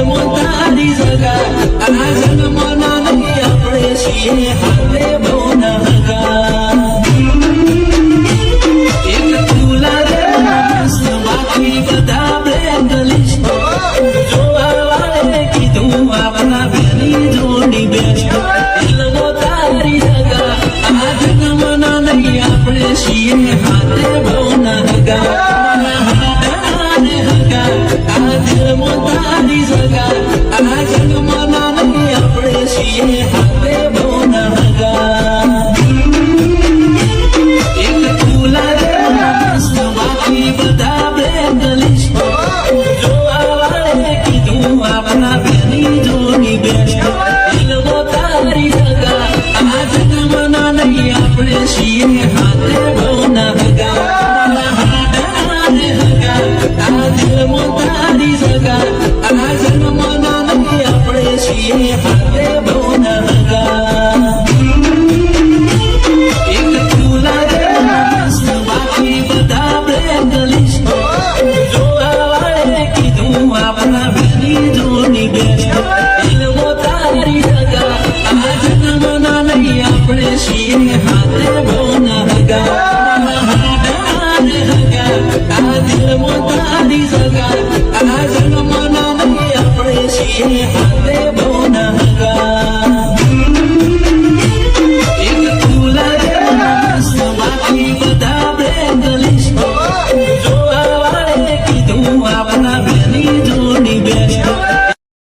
મોતાની જગા આ જન્મના નહીં આપણે છીએ હાથે બહુના હગા એક તુલા રે મસ્ત બાકી બધા બ્રેન્ડલિશ જોવા વાળે કીધું આપણા બેની જોડી બેસ્ટ મોતાની જગા આ જન્મના નહીં આપણે છીએ હાથે બહુના હગા મોતાની જગા આ જન્મના નહીં આપણે છીએ હાથે બહુના હગા એક તુલા રે મસ્ત બાકી બધા બ્રેન્ડલિશ જોવા વાળે કીધું આપણા બેની જોડી બેસ્ટ મોતાની જગા આ જન્મના નહીં આપણે છીએ હાથે બહુના હગા મોતાની જગા આ જન્મના નહીં આપણે છીએ હાથે બહુના હગા એક તુલા રે મસ્ત બાકી બધા બ્રેન્ડલિશ જોવા વાળે કીધું આપણા બેની જોડી બેસ્ટ મોતાની જગા આ જન્મના નહીં આપણે છીએ હાથે બહુના હગા મોતાની જગા આ જન્મના નહીં આપણે છીએ